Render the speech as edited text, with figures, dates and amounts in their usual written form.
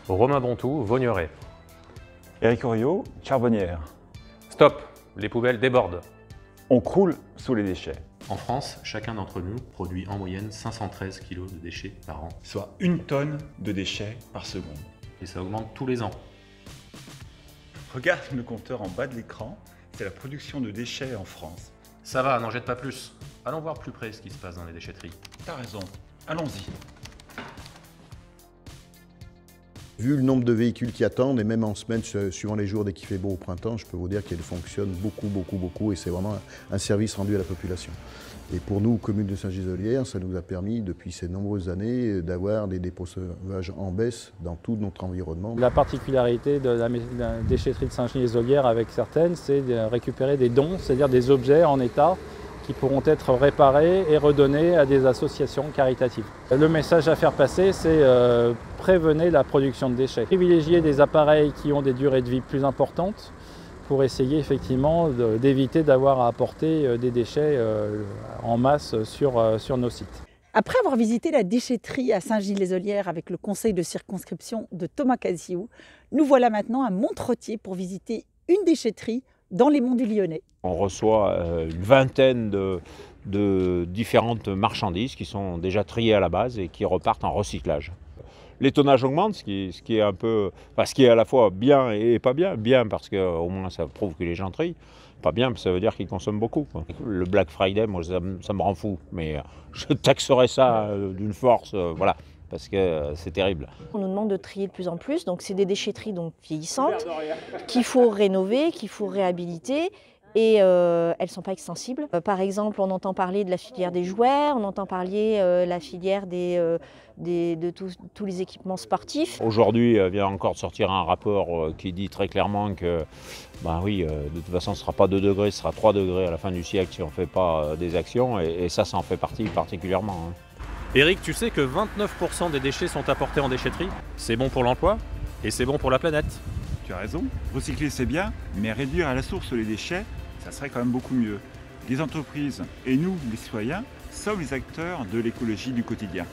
Romain Bontou, Vaugneray. Éric Oriot, Charbonnières. Stop, les poubelles débordent. On croule sous les déchets. En France, chacun d'entre nous produit en moyenne 513 kg de déchets par an. Soit 1 tonne de déchets par seconde. Et ça augmente tous les ans. Regarde le compteur en bas de l'écran, c'est la production de déchets en France. Ça va, n'en jette pas plus. Allons voir plus près ce qui se passe dans les déchetteries. T'as raison, allons-y. Vu le nombre de véhicules qui attendent, et même en semaine, suivant les jours, dès qu'il fait beau au printemps, je peux vous dire qu'elle fonctionne beaucoup, et c'est vraiment un service rendu à la population. Et pour nous, commune de Saint-Gilles-Isolières, ça nous a permis, depuis ces nombreuses années, d'avoir des dépôts sauvages en baisse dans tout notre environnement. La particularité de la déchetterie de Saint-Gilles-Isolières avec certaines, c'est de récupérer des dons, c'est-à-dire des objets en état qui pourront être réparés et redonnés à des associations caritatives. Le message à faire passer, c'est prévenez la production de déchets. Privilégier des appareils qui ont des durées de vie plus importantes pour essayer effectivement d'éviter d'avoir à apporter des déchets en masse sur nos sites. Après avoir visité la déchetterie à Saint-Gilles-les-Olières avec le conseil de circonscription de Thomas Casiou, nous voilà maintenant à Montretier pour visiter une déchetterie dans les monts du Lyonnais. On reçoit une vingtaine de différentes marchandises qui sont déjà triées à la base et qui repartent en recyclage. Les tonnages augmentent, ce qui est un peu, ce qui est à la fois bien et pas bien. Bien parce qu'au moins ça prouve que les gens trient. Pas bien parce que ça veut dire qu'ils consomment beaucoup. Le Black Friday, moi ça me rend fou, mais je taxerai ça d'une force, voilà. Parce que c'est terrible. On nous demande de trier de plus en plus, donc c'est des déchetteries donc vieillissantes qu'il faut rénover, qu'il faut réhabiliter et elles ne sont pas extensibles. Par exemple, on entend parler de la filière des jouets, on entend parler la filière de tous les équipements sportifs. Aujourd'hui, vient encore de sortir un rapport qui dit très clairement que de toute façon ce ne sera pas 2 degrés, ce sera 3 degrés à la fin du siècle si on ne fait pas des actions et ça en fait partie particulièrement. Éric, tu sais que 29% des déchets sont apportés en déchetterie? C'est bon pour l'emploi et c'est bon pour la planète. Tu as raison, recycler c'est bien, mais réduire à la source les déchets, ça serait quand même beaucoup mieux. Les entreprises et nous, les citoyens, sommes les acteurs de l'écologie du quotidien.